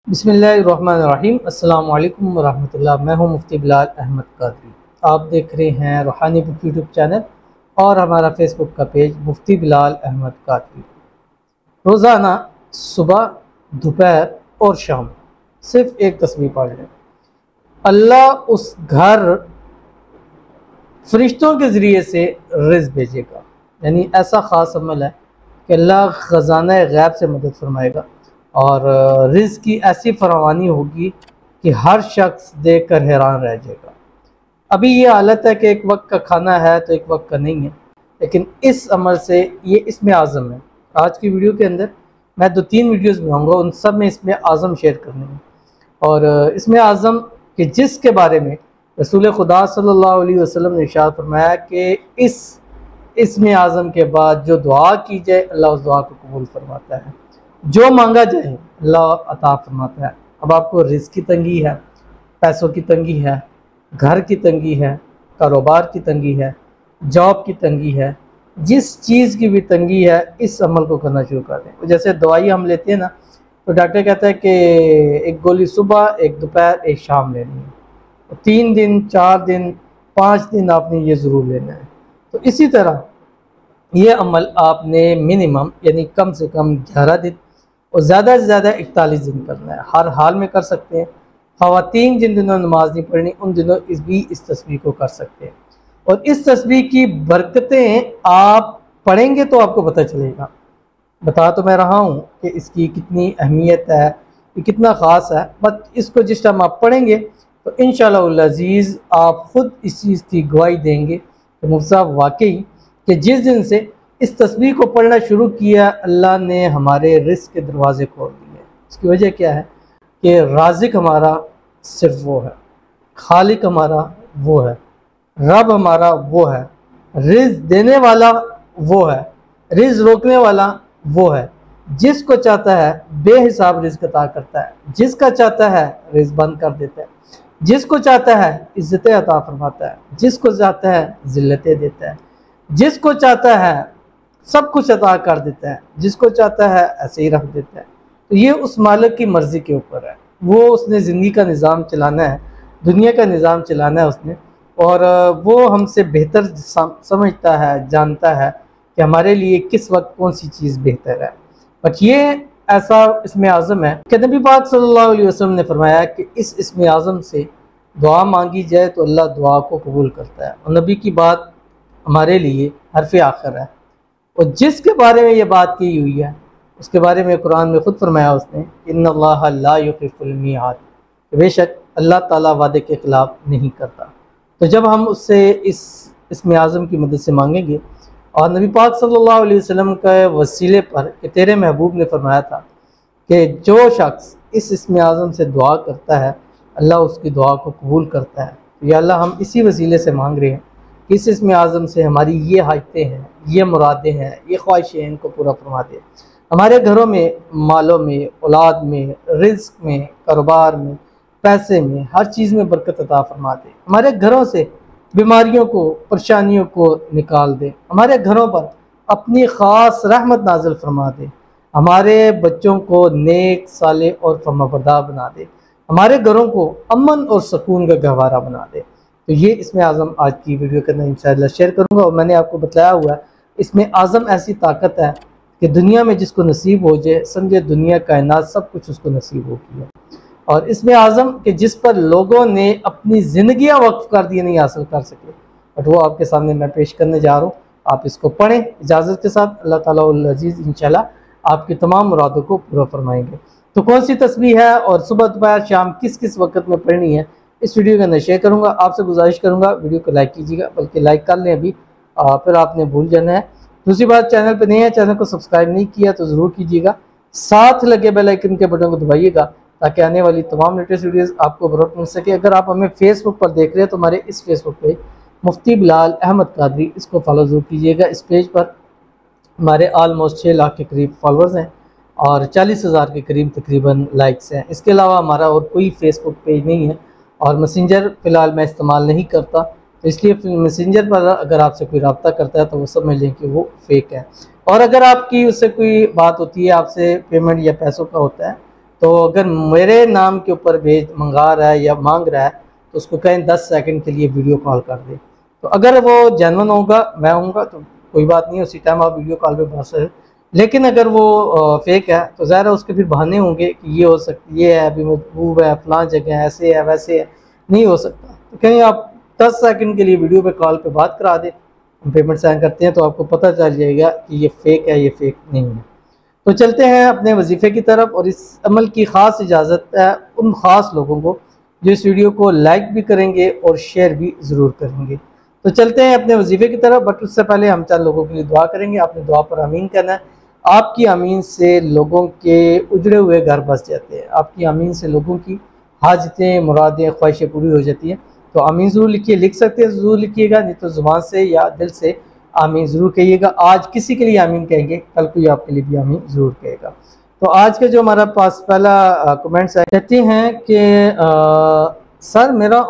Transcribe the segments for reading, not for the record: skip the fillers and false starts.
बिस्मिल्लाहिर्रहमानिर्रहीम। अस्सलामु अलैकुम वरहमतुल्लाह। मैं हूं मुफ्ती बिलाल अहमद कादरी। आप देख रहे हैं रूहानी बुक यूट्यूब चैनल और हमारा फेसबुक का पेज मुफ्ती बिलाल अहमद कादरी। रोज़ाना सुबह, दोपहर और शाम सिर्फ एक तस्बीह पढ़ लें। अल्लाह उस घर फरिश्तों के ज़रिए से रिज़्क़ भेजेगा। यानी ऐसा ख़ास अमल है कि अल्लाह ख़ज़ाना गैब से मदद फरमाएगा और रिज़्क़ की ऐसी फरावानी होगी कि हर शख्स देख कर हैरान रह जाएगा। अभी ये हालत है कि एक वक्त का खाना है तो एक वक्त का नहीं है, लेकिन इस अमल से ये इसमें आज़म है। आज की वीडियो के अंदर मैं 2-3 वीडियोज़ बनाऊँगा, उन सब में इसमें आज़म शेयर करने हैं। और इसमें आज़म कि जिसके बारे में रसूल खुदा सल्लल्लाहु अलैहि वसल्लम ने इरशाद फरमाया कि इसमें आज़म के बाद जो दुआ की जाए अल्लाह उस दुआ को कबूल फरमाता है, जो मांगा जाए अल्लाह अता फरमाता है। अब आपको रिज़्क़ की तंगी है, पैसों की तंगी है, घर की तंगी है, कारोबार की तंगी है, जॉब की तंगी है, जिस चीज़ की भी तंगी है, इस अमल को करना शुरू कर दें। जैसे दवाई हम लेते हैं ना, तो डॉक्टर कहता है कि एक गोली सुबह, एक दोपहर, एक शाम लेनी है। तो 3 दिन, 4 दिन, 5 दिन आपने ये ज़रूर लेना है। तो इसी तरह ये अमल आपने मिनिमम यानी कम से कम 11 दिन और ज़्यादा से ज़्यादा 41 दिन करना है। हर हाल में कर सकते हैं। ख़वातीन जिन दिनों नमाज नहीं पढ़नी उन दिनों इस तस्बीह को कर सकते हैं। और इस तस्बीह की बरकतें आप पढ़ेंगे तो आपको पता चलेगा। बता तो मैं रहा हूँ कि इसकी कितनी अहमियत है, ये कितना ख़ास है, बट इसको जिस टाइम आप पढ़ेंगे तो इंशाअल्लाह अज़ीज़ आप ख़ुद इस चीज़ की गवाही देंगे कि मुफ्ती साहब वाकई कि जिस दिन से इस तस्बीह को पढ़ना शुरू किया अल्लाह ने हमारे रिज़्क़ के दरवाज़े खोल दिए। इसकी वजह क्या है कि राज़िक़ हमारा सिर्फ वो है, खालिक हमारा वो है, रब हमारा वो है, रिज़्क़ देने वाला वो है, रिज़्क़ रोकने वाला वो है। जिसको चाहता है बेहिसाब रिज़्क़ अता करता है, जिसका चाहता है रिज़्क़ बंद कर देता है, जिसको चाहता है इज़्ज़तें अता फरमाता है, जिसको चाहता है ज़िल्लतें देता है, जिसको चाहता है सब कुछ अता कर देता है, जिसको चाहता है ऐसे ही रख देता है। तो ये उस मालिक की मर्ज़ी के ऊपर है। वो उसने ज़िंदगी का निज़ाम चलाना है, दुनिया का निज़ाम चलाना है उसने, और वो हमसे बेहतर समझता है, जानता है कि हमारे लिए किस वक्त कौन सी चीज़ बेहतर है। बट ये ऐसा इसमें आज़म है कि नबी पाक सल्लल्लाहु अलैहि वसल्लम ने फरमाया कि इस इसमें आज़म से दुआ मांगी जाए तो अल्लाह दुआ को कबूल करता है। और नबी की बात हमारे लिए हरफ़े आखिर है। और जिसके बारे में ये बात की हुई है उसके बारे में कुरान में ख़ुद फरमाया उसने, इन्नल्लाह ला युखलिफुल मिआद, बेशक अल्लाह ताला वादे के ख़िलाफ़ नहीं करता। तो जब हम उससे इसमें आज़म की मदद से मांगेंगे, और नबी पाक सल्लल्लाहु अलैहि वसल्लम के वसीले पर कि तेरे महबूब ने फरमाया था कि जो शख्स इसमें आज़म से दुआ करता है अल्लाह उसकी दुआ को कबूल करता है। तो या अल्लाह हम इसी वसीले से मांग रहे हैं कि इस इसमें आज़म से हमारी ये हाजतें हैं, ये मुरादें हैं, ये ख्वाहिशें हैं, इनको पूरा फरमा दे। हमारे घरों में, मालों में, औलाद में, रिज़्क़ में, कारोबार में, पैसे में, हर चीज़ में बरकत अता फरमा दे। हमारे घरों से बीमारियों को, परेशानियों को निकाल दे। हमारे घरों पर अपनी ख़ास रहमत नाज़िल फरमा दे। हमारे बच्चों को नेक, साले और फरमाबरदार बना दे। हमारे घरों को अमन और सुकून का गहवारा बना दे। तो ये इसमें आज़म आज की वीडियो के अंदर इंशाअल्लाह शेयर करूँगा। और मैंने आपको बताया हुआ है इसमें आज़म ऐसी ताकत है कि दुनिया में जिसको नसीब हो जाए समझे दुनिया कायनात सब कुछ उसको नसीब होगी है। और इसमें आज़म कि जिस पर लोगों ने अपनी ज़िंदगियाँ वक्फ कर दी नहीं हासिल कर सके, बट वो आपके सामने मैं पेश करने जा रहा हूँ। आप इसको पढ़ें इजाज़त के साथ। अल्लाह ताला अज़ीज़ इंशाअल्लाह आपकी तमाम मुरादों को पूरा फरमाएंगे। तो कौन सी तस्बीह है और सुबह, दोपहर, शाम किस किस वक्त में पढ़नी है इस वीडियो के अंदर शेयर करूँगा। आपसे गुजारिश करूँगा वीडियो को लाइक कीजिएगा, बल्कि लाइक कर लें अभी, फिर आपने भूल जाना है। दूसरी बात, चैनल पर नहीं है, चैनल को सब्सक्राइब नहीं किया तो ज़रूर कीजिएगा। साथ लगे बेल आइकन के बटन को दबाइएगा ताकि आने वाली तमाम लेटेस्ट वीडियोज़ आपको बरोबर मिल सके। अगर आप हमें फेसबुक पर देख रहे हैं तो हमारे इस फेसबुक पेज मुफ्ती बिलाल अहमद कादरी, इसको फॉलो ज़रूर कीजिएगा। इस पेज पर हमारे ऑलमोस्ट 6 लाख के करीब फॉलोअर्स हैं और 40,000 के करीब तकरीबन लाइक्स हैं। इसके अलावा हमारा और कोई फेसबुक पेज नहीं है और मैसेंजर फ़िलहाल मैं इस्तेमाल नहीं करता, तो इसलिए मैसेंजर पर अगर आपसे कोई रब्ता करता है तो वो समझ लें कि वो फेक है। और अगर आपकी उससे कोई बात होती है, आपसे पेमेंट या पैसों का होता है, तो अगर मेरे नाम के ऊपर मंगा रहा है या मांग रहा है तो उसको कहें 10 सेकंड के लिए वीडियो कॉल कर दे। तो अगर वो जेन्युइन होगा, मैं हूँगा, तो कोई बात नहीं, उसी टाइम आप वीडियो कॉल पे बात करें। लेकिन अगर वो फेक है तो ज़ाहिर है उसके फिर बहाने होंगे कि ये हो सकता, ये है, अभी महबूब है, फलां जगह है, ऐसे है, वैसे है, नहीं हो सकता। तो कहीं आप 10 सेकंड के लिए वीडियो पे कॉल पे बात करा दें, हम पेमेंट साइन करते हैं, तो आपको पता चल जाएगा कि ये फेक है, ये फेक नहीं है। तो चलते हैं अपने वजीफ़े की तरफ, और इस अमल की ख़ास इजाज़त है उन ख़ास लोगों को जो इस वीडियो को लाइक भी करेंगे और शेयर भी ज़रूर करेंगे। तो चलते हैं अपने वजीफ़े की तरफ, बट उससे पहले हम चंद लोगों के लिए दुआ करेंगे। आपने दुआ पर आमीन करना है। आपकी आमीन से लोगों के उजड़े हुए घर बस जाते हैं, आपकी आमीन से लोगों की हाजतें, मुरादें, ख्वाहिशें पूरी हो जाती हैं। तो आमीन ज़रूर लिखिए, लिख सकते हैं ज़रूर लिखिएगा, नहीं तो ज़ुबान से या दिल से आमीन ज़रूर कहिएगा। आज किसी के लिए आमीन कहेंगे, कल कोई आपके लिए भी आमीन ज़रूर कहेगा। तो आज का जो हमारा पास पहला कमेंट्स है, कहते हैं कि सर मेरा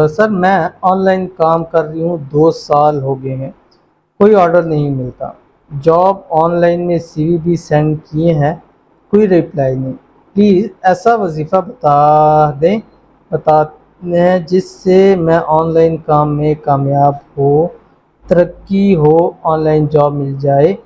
सर मैं ऑनलाइन काम कर रही हूँ, 2 साल हो गए हैं, कोई ऑर्डर नहीं मिलता। जॉब ऑनलाइन में CV भी सेंड किए हैं, कोई रिप्लाई नहीं। प्लीज़ ऐसा वजीफ़ा बता दें जिससे मैं ऑनलाइन काम में कामयाब हो, तरक्की हो, ऑनलाइन जॉब मिल जाए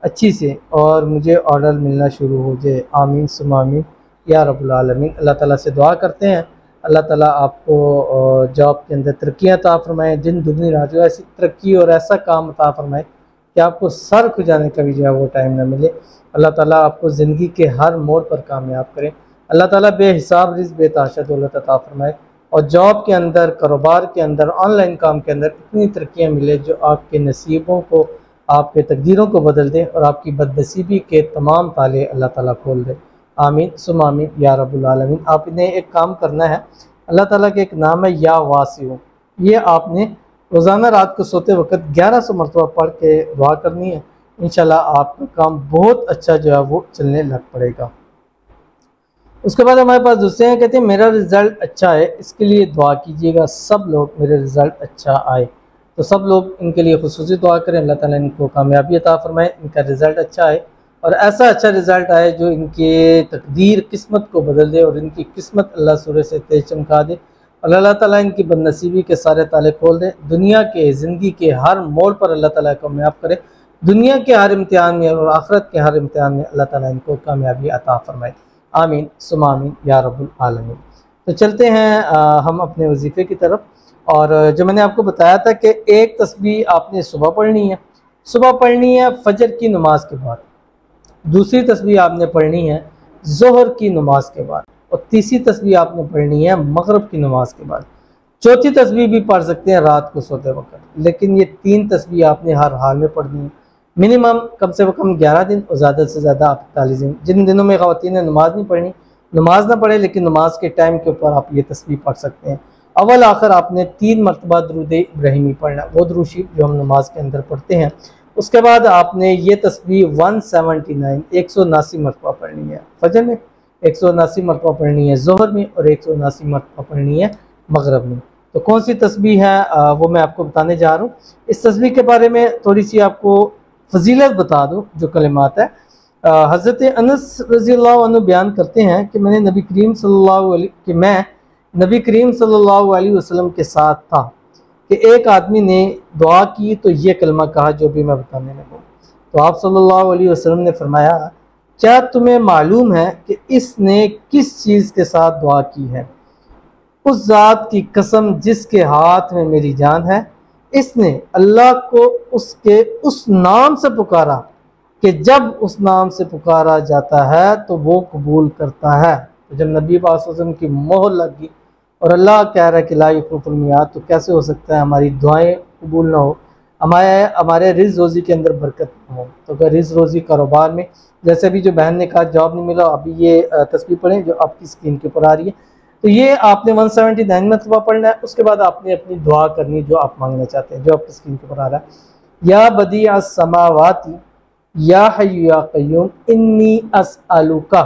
अच्छी से और मुझे ऑर्डर मिलना शुरू हो जाए। आमीन सुम्मा आमीन या रब्बुल आलमीन। अल्लाह ताला से दुआ करते हैं, अल्लाह ताला आपको जॉब के अंदर तरक्कियाँ अता फरमाए, दिन दुगनी रात जो ऐसी तरक्की और ऐसा काम अता फरमाए कि आपको सर खुजाने का भी जो है वो टाइम ना मिले। अल्लाह ताला आपको ज़िंदगी के हर मोड़ पर कामयाब करें। अल्लाह ताला बेहिसाब रिज़्क़ बेताशा दौलत अता फरमाए और जॉब के अंदर, कारोबार के अंदर, ऑनलाइन काम के अंदर इतनी तरक्कियाँ मिले जो आपके नसीबों को, आपके तकदीरों को बदल दे और आपकी बदनसीबी के तमाम ताले अल्लाह ताला खोल दे। आमीन सुम्मा आमीन या रब्बुल आलमीन। आपने एक काम करना है, अल्लाह ताला के एक नाम है या वासिउ, ये आपने रोज़ाना रात को सोते वक्त 1100 मरतबा पढ़ के दुआ करनी है। इंशाल्लाह आपका काम बहुत अच्छा जो है वो चलने लग पड़ेगा। उसके बाद हमारे पास दूसरे हैं, कहते हैं मेरा रिज़ल्ट अच्छा है, इसके लिए दुआ कीजिएगा, सब लोग मेरे रिज़ल्ट अच्छा आए। तो सब लोग इनके लिए खुसूसी दुआ करें, अल्लाह ताला इनको कामयाबी अता फरमाए, इनका रिज़ल्ट अच्छा आए और ऐसा अच्छा रिज़ल्ट आए जो इनके तकदीर किस्मत को बदल दे और इनकी किस्मत अल्लाह सूरज से तेज चमका दे और अल्लाह ताला इनकी बदनसीबी के सारे ताले खोल दे। दुनिया के, ज़िंदगी के हर मोड़ पर अल्लाह ताला कामयाब करे, दुनिया के हर इम्तिहान में और आखिरत के हर इम्तिहान में अल्लाह ताला इनको कामयाबी अता फरमाए। आमीन सुम्मा आमीन या रब्बुल आलमीन। तो चलते हैं हम अपने वजीफ़े की तरफ। और जो मैंने आपको बताया था कि एक तस्बीह आपने सुबह पढ़नी है, सुबह पढ़नी है फजर की नमाज के बाद, दूसरी तस्बीह आपने पढ़नी है ज़ोहर की नमाज के बाद और तीसरी तस्बीह आपने पढ़नी है मगरिब की नमाज के बाद। चौथी तस्बीह भी पढ़ सकते हैं रात को सोते वक्त, लेकिन ये 3 तस्बीह आपने हर हाल में पढ़नी है। मिनिमम कम से कम 11 दिन और ज़्यादा से ज़्यादा 48 दिन। जिन दिनों में ख़वातीन ने नमाज नहीं पढ़नी, नमाज ना पढ़े, लेकिन नमाज के टाइम के ऊपर आप ये तस्बीह पढ़ सकते हैं। अव्वल आखिर आपने 3 मरतबा दुरूद इब्राहिमी पढ़ना, वो दुरूद शरीफ जो हम नमाज के अंदर पढ़ते हैं। उसके बाद आपने ये तस्बीह 179 मरतबा पढ़नी है फजर में, 179 मरतबा पढ़नी है ज़ोहर में और 179 मरतबा पढ़नी है मगरिब में। तो कौन सी तस्बीह है वो मैं आपको बताने जा रहा हूँ। इस तस्बीह के बारे में थोड़ी सी आपको फजीलत बता दूँ। जो कलिमात है, हज़रत अनस रज़ियल्लाहु अन्हु बयान करते हैं कि मैं नबी करीम सल्लल्लाहु अलैहि वसल्लम के साथ था कि एक आदमी ने दुआ की तो ये कलमा कहा जो भी मैं बताने लगा। तो आप सल्लल्लाहु अलैहि वसल्लम ने फरमाया, क्या तुम्हें मालूम है कि इसने किस चीज़ के साथ दुआ की है? उस ज़ात की कसम जिसके हाथ में मेरी जान है, इसने अल्लाह को उसके उस नाम से पुकारा कि जब उस नाम से पुकारा जाता है तो वो कबूल करता है। तो जब नबी पाक सल्लल्लाहु अलैहि वसल्लम की मोहर लग गई और अल्लाह कह रहा है कि ला युखलिफुल मियाद, तो कैसे हो सकता है हमारी दुआएं कबूल ना हो, हमारे रिज़्क़ रोज़ी के अंदर बरकत ना हो। तो अगर रिज़्क़ रोज़ी कारोबार में, जैसे अभी जो बहन ने कहा जॉब नहीं मिला, अभी ये तस्बीह पढ़ें जो आपकी स्क्रीन के ऊपर आ रही है, तो ये आपने 179 मरतबा पढ़ना है। उसके बाद आपने अपनी दुआ करनी जो आप मांगना चाहते हैं, जो आपकी स्क्रीन के ऊपर आ रहा है, या बदीअ समावाती या हय्यु या क़य्यूम इन्नी अस्अलुका।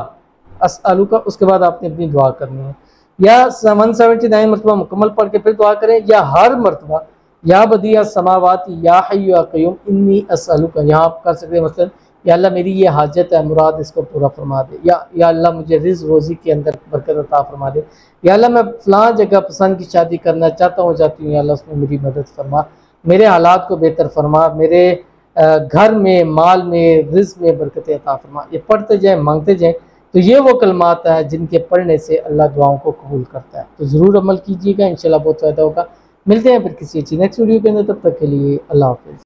उसके बाद आपने अपनी दुआ करनी है। या 179 मरतबा मुकम्मल पढ़ के फिर दुआ करें, या हर मरतबा या बदीअ समावाती या हय्यु या क़य्यूम इन्नी अस्अलुका। यहाँ आप कर सकते हैं मसलन या अल्लाह मेरी ये हाजत है, मुराद इसको पूरा फरमा दे, या अल्लाह मुझे रिज़्क़ रोज़ी के अंदर बरकत अता फरमा दे, या अल्लाह मैं फ़लाँ जगह पसंद की शादी करना चाहता हूँ चाहती हूँ, या अल्लाह उसमें मेरी मदद फरमा, मेरे हालात को बेहतर फरमा, मेरे घर में, माल में, रिज़्क़ में बरकत अता फरमा। ये पढ़ते जाएँ, मांगते जाएँ, तो ये वो कलमात हैं जिनके पढ़ने से अल्लाह दुआओं को कबूल करता है। तो ज़रूर अमल कीजिएगा, इंशाल्लाह बहुत फ़ायदा होगा। मिलते हैं फिर किसी अच्छी नेक्स्ट वीडियो के अंदर, तब तक के लिए अल्लाह हाफ़िज़।